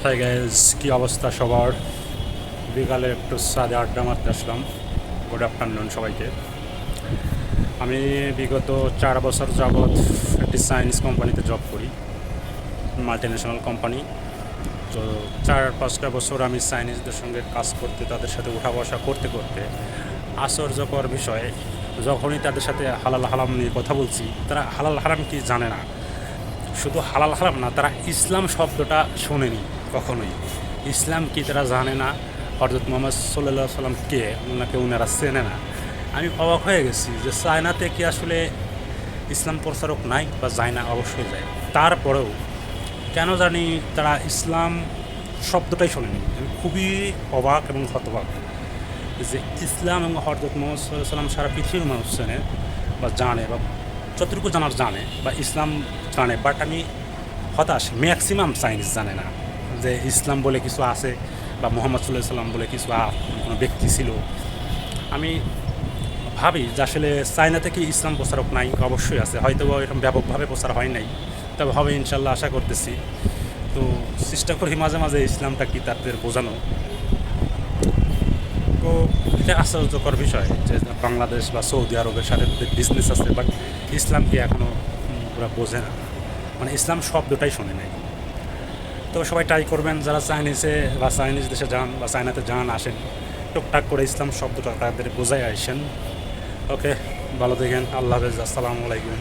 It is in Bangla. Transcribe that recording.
হাই গাইজ, কী অবস্থা সবার? বিকালে একটু সাদে আড্ডা মারতে আসলাম। গুড আফটারনুন সবাইকে। আমি বিগত 4 বছর যাবৎ একটি চাইনিজ কোম্পানিতে জব করি, মাল্টি ন্যাশনাল কোম্পানি। তো 4-5টা বছর আমি চাইনিজদের সঙ্গে কাজ করতে, তাদের সাথে উঠা বসা করতে করতে আশ্চর্যকর বিষয়, যখনই তাদের সাথে হালাল হারাম নিয়ে কথা বলছি, তারা হালাল হারাম কি জানে না। শুধু হালাল হারাম না, তারা ইসলাম শব্দটা শোনেনি কখনোই। ইসলাম কি তারা জানে না। হযরত মুহাম্মদ সাল্লাল্লাহু আলাইহি ওয়াসাল্লাম কে, ওনাকে ওনারা চেনে না। আমি অবাক হয়ে গেছি যে চায়নাতে কি আসলে ইসলাম প্রচারক নাই বা যায় না? অবশ্যই যায়। তারপরেও কেন জানি তারা ইসলাম শব্দটাই শোনেনি। আমি খুবই অবাক এবং হতবাক যে ইসলাম এবং হযরত মুহাম্মদ সাল্লাল্লাহু আলাইহি ওয়াসাল্লাম সারা পৃথিবীর মানুষ চেনে বা জানে, বা যতটুকু জানার জানে, বা ইসলাম জানে। বাট আমি হতাশ, ম্যাক্সিমাম চাইনিজ জানে না যে ইসলাম বলে কিছু আছে, বা মুহাম্মদ সাল্লাল্লাহু আলাইহি সাল্লাম বলে কিছু কোনো ব্যক্তি ছিল। আমি ভাবি যে আসলে চায়না থেকে ইসলাম প্রচারক নাই, অবশ্যই আছে, হয়তো এরকম ব্যাপকভাবে প্রচার হয় নাই, তবে হবে ইনশাল্লাহ, আশা করতেছি। তো চেষ্টা করি মাঝে মাঝে ইসলামটা কি তাদের বোঝানো। তো এটা আশ্চর্যকর বিষয় যে বাংলাদেশ বা সৌদি আরবের সাথে বিজনেস আছে, বাট ইসলামকে এখনও ওরা বোঝে না, মানে ইসলাম শব্দটাই শোনে নাই। তো সবাই ট্রাই করবেন, যারা চাইনিজে বা চাইনিজ দেশে যান বা চায়নাতে যান, আসেন, টুকটাক করে ইসলাম শব্দটা তাদের বোঝাই আসেন। ওকে, ভালো দেখেন, আল্লাহ হাফেজ, আসসালামু আলাইকুম।